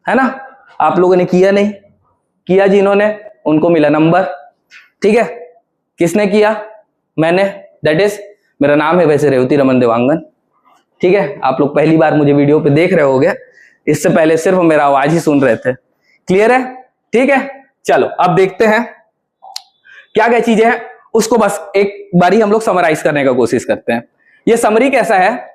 है ना। आप लोगों ने किया नहीं, किया जिन्होंने उनको मिला नंबर। ठीक है, किसने किया? मैंने, दैट इज मेरा नाम है वैसे रेवती रमन देवांगन। ठीक है, आप लोग पहली बार मुझे वीडियो पे देख रहे होगे, इससे पहले सिर्फ मेरा आवाज ही सुन रहे थे। क्लियर है? ठीक है, चलो अब देखते हैं क्या क्या चीजें हैं, उसको बस एक बारी हम लोग समराइज करने का कोशिश करते हैं। ये समरी कैसा है?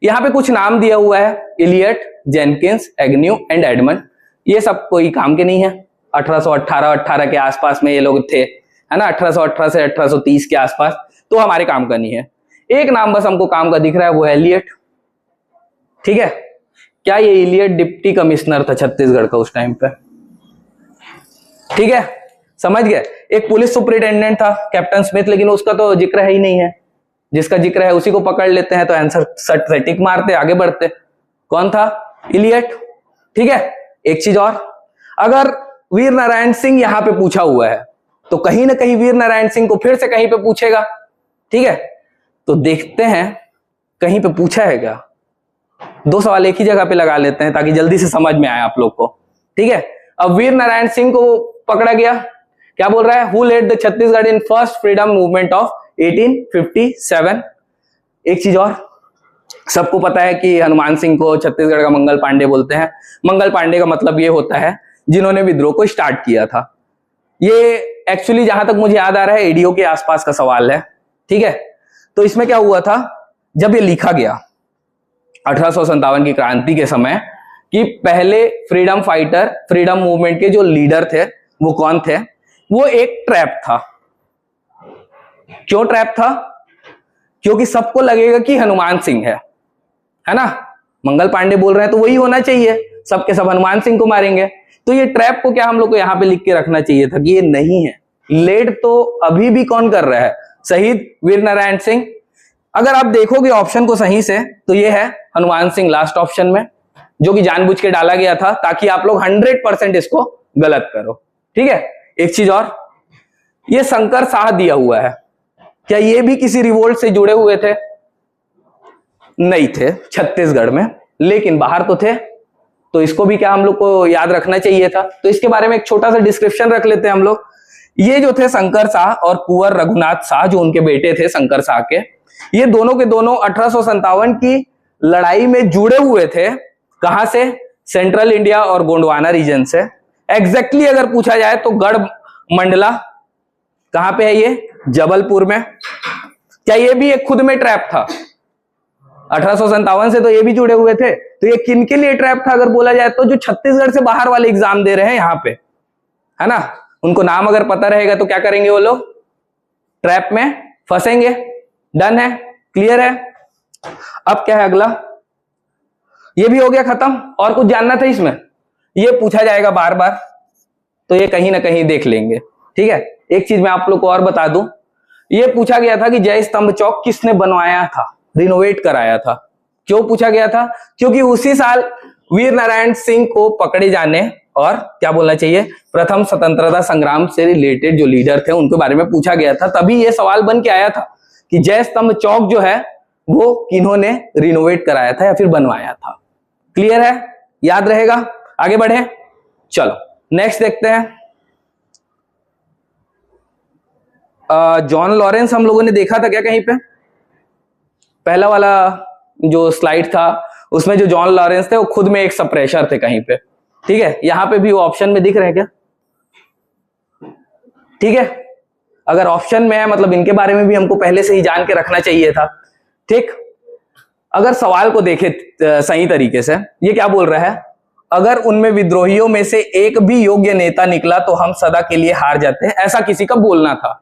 यहां पे कुछ नाम दिया हुआ है, Elliot, Jenkins, Agnew and Edmund. ये सब कोई काम के नहीं है। 1818 के आसपास में ये लोग थे, है ना, 1818 से 1830 के आसपास, तो हमारे काम का नहीं है। एक नाम बस हमको काम का दिख रहा है, वो है इलियट। ठीक है, क्या ये इलियट डिप्टी कमिश्नर था छत्तीसगढ़ का उस टाइम पे? ठीक है, समझ गए। एक पुलिस सुपरिटेंडेंट था कैप्टन स्मिथ, लेकिन उसका तो जिक्र है ही नहीं है। जिसका जिक्र है उसी को पकड़ लेते हैं, तो आंसर सट से टिक मारते आगे बढ़ते। कौन था? इलियट। ठीक है, एक चीज और, अगर वीर नारायण सिंह यहां पे पूछा हुआ है तो कहीं ना कहीं वीर नारायण सिंह को फिर से कहीं पे पूछेगा। ठीक है, तो देखते हैं कहीं पे पूछा है क्या। दो सवाल एक ही जगह पे लगा लेते हैं ताकि जल्दी से समझ में आए आप लोग को। ठीक है, अब वीर नारायण सिंह को पकड़ा गया, क्या बोल रहा है? Who led the Chhattisgarh in first freedom movement of 1857। एक चीज और, सबको पता है कि हनुमान सिंह को छत्तीसगढ़ का मंगल पांडे बोलते हैं। मंगल पांडे का मतलब ये होता है जिन्होंने विद्रोह को स्टार्ट किया था। ये एक्चुअली जहां तक मुझे याद आ रहा है एडीओ के आसपास का सवाल है। ठीक है, तो इसमें क्या हुआ था, जब ये लिखा गया 1857 की क्रांति के समय, कि पहले फ्रीडम फाइटर, फ्रीडम मूवमेंट के जो लीडर थे वो कौन थे? वो एक ट्रैप था। क्यों ट्रैप था? क्योंकि सबको लगेगा कि हनुमान सिंह है ना, मंगल पांडे बोल रहे हैं तो वही होना चाहिए, सबके सब हनुमान सिंह को मारेंगे। तो ये ट्रैप को क्या हम लोग को यहां पे लिख के रखना चाहिए था कि ये नहीं है। लेड तो अभी भी कौन कर रहा है? शहीद वीर नारायण सिंह। अगर आप देखोगे ऑप्शन को सही से तो ये है हनुमान सिंह लास्ट ऑप्शन में, जो कि जानबूझ के डाला गया था ताकि आप लोग 100% इसको गलत करो। ठीक है, एक चीज और, ये शंकर शाह दिया हुआ है, क्या ये भी किसी रिवोल्ट से जुड़े हुए थे? नहीं थे छत्तीसगढ़ में, लेकिन बाहर तो थे, तो इसको भी क्या हम लोग को याद रखना चाहिए था। तो इसके बारे में एक छोटा सा डिस्क्रिप्शन रख लेते हैं हम लोग। ये जो थे शंकर शाह और कुंवर रघुनाथ शाह, जो उनके बेटे थे शंकर शाह के, ये दोनों के दोनों 1857 की लड़ाई में जुड़े हुए थे। कहां से? सेंट्रल इंडिया और गोंडवाना रीजन से। एग्जैक्टली अगर पूछा जाए तो गढ़ मंडला कहां पे है? ये जबलपुर में। क्या ये भी एक खुद में ट्रैप था? 1857 से तो ये भी जुड़े हुए थे, तो ये किन के लिए ट्रैप था अगर बोला जाए तो? जो छत्तीसगढ़ से बाहर वाले एग्जाम दे रहे हैं यहाँ पे, है ना, उनको नाम अगर पता रहेगा तो क्या करेंगे वो लोग? ट्रैप में फंसेंगे। डन है, क्लियर है। अब क्या है अगला? ये भी हो गया खत्म। और कुछ जानना था इसमें? ये पूछा जाएगा बार बार, तो ये कहीं ना कहीं देख लेंगे। ठीक है, एक चीज मैं आप लोग को और बता दूं, ये पूछा गया था कि जय स्तंभ चौक किसने बनवाया था, रिनोवेट कराया था। क्यों पूछा गया था? क्योंकि उसी साल वीर नारायण सिंह को पकड़े जाने और क्या बोलना चाहिए, प्रथम स्वतंत्रता संग्राम से रिलेटेड जो लीडर थे उनके बारे में पूछा गया था। तभी ये सवाल बन के आया था कि जय स्तंभ चौक जो है वो किन्होंने रिनोवेट कराया था या फिर बनवाया था। क्लियर है, याद रहेगा। आगे बढ़े, चलो नेक्स्ट देखते हैं। जॉन लॉरेंस हम लोगों ने देखा था क्या कहीं पे? पहला वाला जो स्लाइड था उसमें जो जॉन लॉरेंस थे वो खुद में एक सप्रेशर थे कहीं पे। ठीक है, यहां पे भी वो ऑप्शन में दिख रहे हैं क्या? ठीक है, अगर ऑप्शन में है मतलब इनके बारे में भी हमको पहले से ही जान के रखना चाहिए था। ठीक, अगर सवाल को देखे सही तरीके से, ये क्या बोल रहा है? अगर उनमें विद्रोहियों में से एक भी योग्य नेता निकला तो हम सदा के लिए हार जाते हैं, ऐसा किसी का बोलना था।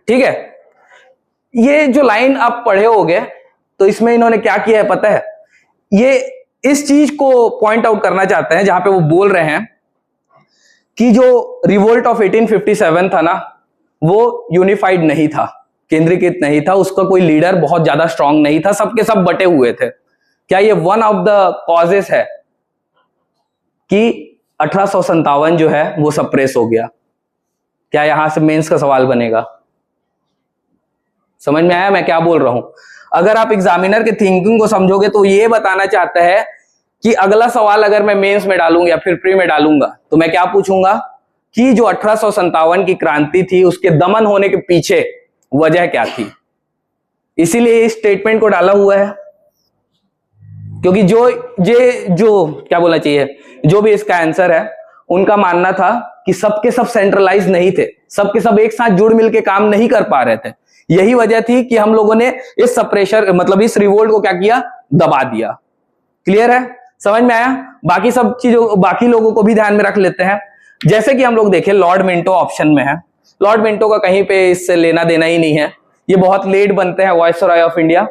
ठीक है, ये जो लाइन आप पढ़े होगे तो इसमें इन्होंने क्या किया है पता है? ये इस चीज को पॉइंट आउट करना चाहते हैं जहां पे वो बोल रहे हैं कि जो रिवोल्ट ऑफ 1857 था ना, वो यूनिफाइड नहीं था, केंद्रीकृत नहीं था, उसका कोई लीडर बहुत ज्यादा स्ट्रांग नहीं था, सबके सब बटे हुए थे। क्या ये वन ऑफ द कॉजेस है कि 1857 जो है वो सप्रेस हो गया? क्या यहां से मेंस का सवाल बनेगा? समझ में आया मैं क्या बोल रहा हूं? अगर आप एग्जामिनर के थिंकिंग को समझोगे तो ये बताना चाहता है कि अगला सवाल अगर मैं मेंस में डालूंगा या फिर प्री में डालूंगा तो मैं क्या पूछूंगा कि जो 1857 की क्रांति थी उसके दमन होने के पीछे वजह क्या थी। इसीलिए इस स्टेटमेंट को डाला हुआ है, क्योंकि जो क्या बोलना चाहिए, जो भी इसका आंसर है उनका मानना था कि सबके सब सेंट्रलाइज नहीं थे, सबके सब एक साथ जुड़ मिल के काम नहीं कर पा रहे थे। यही वजह थी कि हम लोगों ने इस सप्रेशर मतलब इस रिवोल्ट को क्या किया, दबा दिया। क्लियर है, समझ में आया? बाकी सब चीजों, बाकी लोगों को भी ध्यान में रख लेते हैं। जैसे कि हम लोग देखें लॉर्ड मिंटो ऑप्शन में है, लॉर्ड मिंटो का कहीं पे इससे लेना देना ही नहीं है। ये बहुत लेट बनते हैं वायसरॉय ऑफ इंडिया,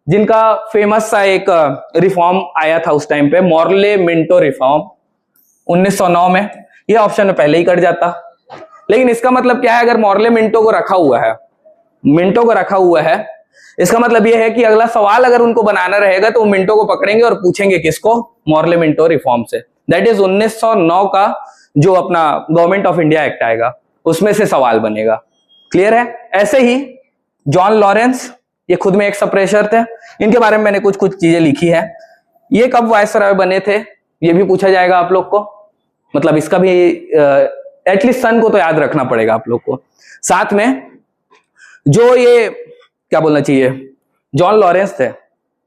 जिनका फेमस सा एक रिफॉर्म आया था उस टाइम पे, मॉर्ले मिंटो रिफॉर्म 1909 में। ये ऑप्शन में पहले ही कट जाता, लेकिन इसका मतलब क्या है, अगर मॉर्ले मिंटो को रखा हुआ है, मिंटो को रखा हुआ है इसका मतलब ये है कि अगला सवाल अगर उनको बनाना रहेगा तो वो मिंटो को पकड़ेंगे और पूछेंगे किसको, मॉर्ले मिंटो रिफॉर्म से। दैट इज 1909 का जो अपना गवर्नमेंट ऑफ इंडिया एक्ट आएगा उसमें से सवाल बनेगा। क्लियर है? ऐसे ही जॉन लॉरेंस, ये खुद में एक सप्रेशर थे, इनके बारे में मैंने कुछ कुछ चीजें लिखी है। ये कब वायसराय बने थे ये भी पूछा जाएगा आप लोग को, मतलब इसका भी एटलीस्ट सन को तो याद रखना पड़ेगा आप लोग को। साथ में जो ये क्या बोलना चाहिए, जॉन लॉरेंस थे,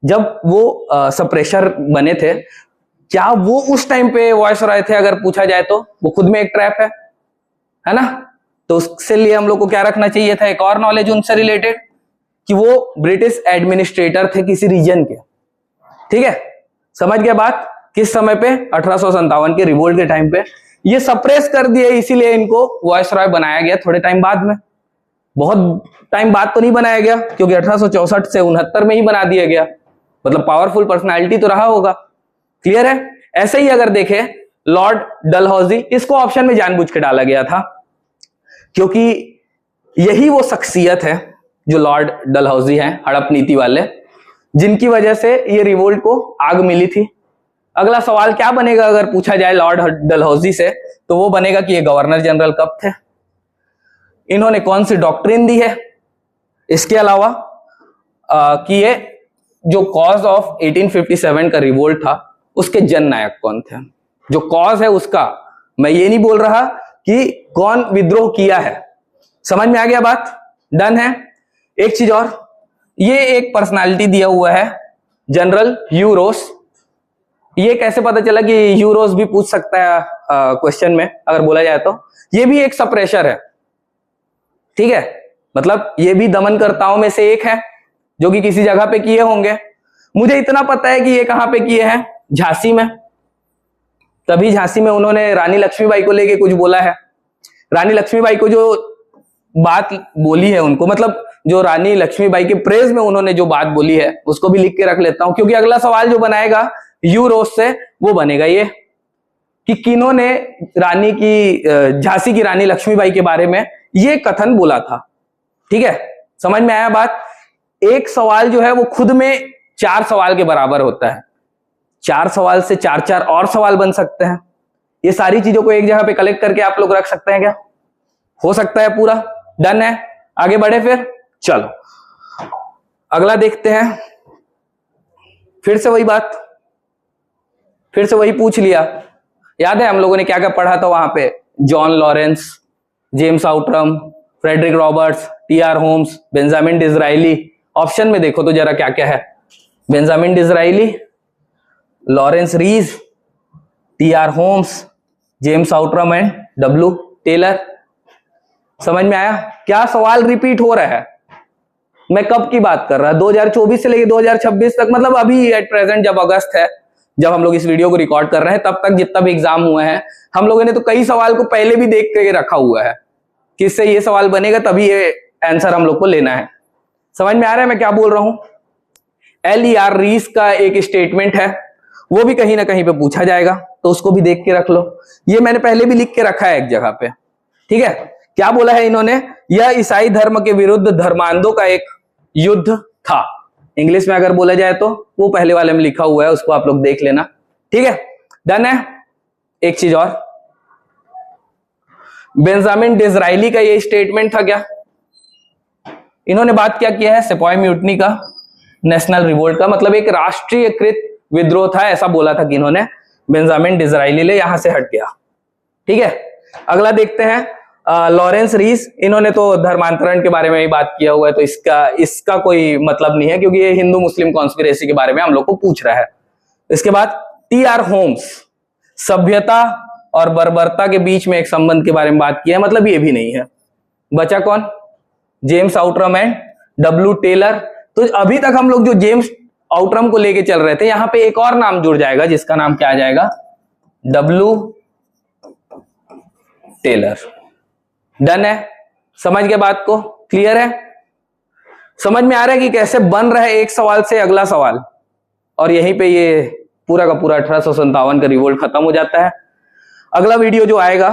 जब वो सप्रेशर बने थे, क्या वो उस टाइम पे वायसराय थे अगर पूछा जाए तो? वो खुद में एक ट्रैप है ना? तो उससे लिए हम लोग को क्या रखना चाहिए था, एक और नॉलेज उनसे रिलेटेड, कि वो ब्रिटिश एडमिनिस्ट्रेटर थे किसी रीजन के। ठीक है, समझ गया बात? किस समय पे? 1857 के रिवोल्ट के टाइम पे। ये सप्रेस कर दिए, इसीलिए इनको वायसराय बनाया गया थोड़े टाइम बाद में। बहुत टाइम बाद तो नहीं बनाया गया, क्योंकि 1864 से 69 में ही बना दिया गया। मतलब पावरफुल पर्सनालिटी तो रहा होगा। क्लियर है? ऐसे ही अगर देखें लॉर्ड डलहौजी, इसको ऑप्शन में जानबूझ के डाला गया था क्योंकि यही वो शख्सियत है जो लॉर्ड डलहौजी हैं, हड़प नीति वाले, जिनकी वजह से ये रिवोल्ट को आग मिली थी। अगला सवाल क्या बनेगा अगर पूछा जाए लॉर्ड डलहौजी से, तो वो बनेगा कि ये गवर्नर जनरल कब थे, इन्होंने कौन सी डॉक्ट्रिन दी है। इसके अलावा कि ये जो कॉज ऑफ 1857 का रिवोल्ट था उसके जननायक कौन थे। जो कॉज है उसका, मैं ये नहीं बोल रहा कि कौन विद्रोह किया है। समझ में आ गया बात? डन है। एक चीज और, ये एक पर्सनालिटी दिया हुआ है जनरल ह्यू रोस। ये कैसे पता चला कि ह्यू रोस भी पूछ सकता है क्वेश्चन में अगर बोला जाए तो? ये भी एक सप्रेशर है। ठीक है, मतलब ये भी दमनकर्ताओं में से एक है जो कि किसी जगह पे किए होंगे। मुझे इतना पता है कि ये कहां पे किए हैं, झांसी में। तभी झांसी में उन्होंने रानी लक्ष्मीबाई को लेके कुछ बोला है। रानी लक्ष्मीबाई को जो बात बोली है उनको, मतलब जो रानी लक्ष्मीबाई के प्रेज में उन्होंने जो बात बोली है उसको भी लिख के रख लेता हूं, क्योंकि अगला सवाल जो बनाएगा ह्यू रोस से वो बनेगा ये कि किन्होंने रानी की झांसी की रानी लक्ष्मीबाई के बारे में ये कथन बोला था। ठीक है, समझ में आया बात? एक सवाल जो है वो खुद में 4 सवाल के बराबर होता है। 4 सवाल से 4 और सवाल बन सकते हैं। ये सारी चीजों को एक जगह पे कलेक्ट करके आप लोग रख सकते हैं क्या? हो सकता है पूरा? डन है। आगे बढ़े फिर, चलो अगला देखते हैं। फिर से वही बात, फिर से वही पूछ लिया। याद है हम लोगों ने क्या क्या पढ़ा था वहां पे? John Lawrence, James Outram, Frederick Roberts, T R. Holmes, Benjamin Disraeli. Option में देखो तो जरा क्या क्या है। Benjamin Disraeli, Lawrence Rees, T R. Holmes, James Outram and W Taylor. समझ में आया? क्या सवाल रिपीट हो रहा है? मैं कब की बात कर रहा, 2024 से लेकर 2026 तक, मतलब अभी एट प्रेजेंट जब अगस्त है, जब हम लोग इस वीडियो को रिकॉर्ड कर रहे हैं, तब तक जितना भी एग्जाम हुए हैं हम लोगों ने तो कई सवाल को पहले भी देख के रखा हुआ है कि इससे ये सवाल बनेगा तभी ये आंसर हम लोग को लेना है। समझ में आ रहा है मैं क्या बोल रहा हूं? L.E.R. रीस का एक स्टेटमेंट है, वो भी कहीं ना कहीं पे पूछा जाएगा, तो उसको भी देख के रख लो। ये मैंने पहले भी लिख के रखा है एक जगह पे। ठीक है, क्या बोला है इन्होंने? यह ईसाई धर्म के विरुद्ध धर्मांधों का एक युद्ध था। इंग्लिश में अगर बोला जाए तो वो पहले वाले में लिखा हुआ है, उसको आप लोग देख लेना। ठीक है, डन है। एक चीज और, बेंजामिन डिज़राइली का ये स्टेटमेंट था क्या? इन्होंने बात क्या किया है? सेपॉय म्यूटनी का, नेशनल रिवोल्ट का, मतलब एक राष्ट्रीयकृत विद्रोह था, ऐसा बोला था कि इन्होंने। बेंजामिन डिज़राइली ले यहां से हट गया। ठीक है, अगला देखते हैं। लॉरेंस रीस, इन्होंने तो धर्मांतरण के बारे में ही बात किया हुआ है, तो इसका कोई मतलब नहीं है, क्योंकि ये हिंदू मुस्लिम कॉन्स्पिरेसी के बारे में हम लोग को पूछ रहा है। इसके बाद टी.आर. होम्स, सभ्यता और बर्बरता के बीच में एक संबंध के बारे में बात किया है, मतलब ये भी नहीं है। बचा कौन? James Outram and W Taylor. तो अभी तक हम लोग जो जेम्स आउटरम को लेके चल रहे थे, यहां पे एक और नाम जुड़ जाएगा जिसका नाम क्या आ जाएगा? W Taylor. डन है? समझ गए बात को? क्लियर है? समझ में आ रहा है कि कैसे बन रहा है एक सवाल से अगला सवाल, और यहीं पे ये पूरा का पूरा 1857 का रिवोल्ट खत्म हो जाता है। अगला वीडियो जो आएगा,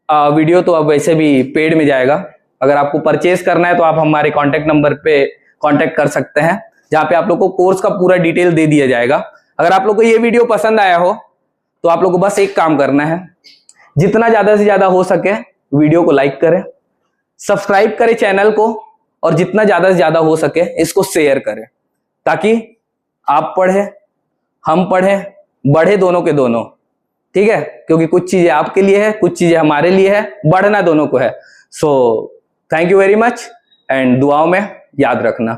वीडियो तो अब वैसे भी पेड में जाएगा। अगर आपको परचेज करना है तो आप हमारे कॉन्टेक्ट नंबर पे कांटेक्ट कर सकते हैं, जहां पे आप लोग को कोर्स का पूरा डिटेल दे दिया जाएगा। अगर आप लोग को ये वीडियो पसंद आया हो तो आप लोग को बस एक काम करना है, जितना ज्यादा से ज्यादा हो सके वीडियो को लाइक करें, सब्सक्राइब करें चैनल को, और जितना ज्यादा से ज्यादा हो सके इसको शेयर करें, ताकि आप पढ़े, हम पढ़े, बढ़े दोनों के दोनों। ठीक है, क्योंकि कुछ चीजें आपके लिए है, कुछ चीजें हमारे लिए है, बढ़ना दोनों को है। So thank you very much, and दुआओं में याद रखना।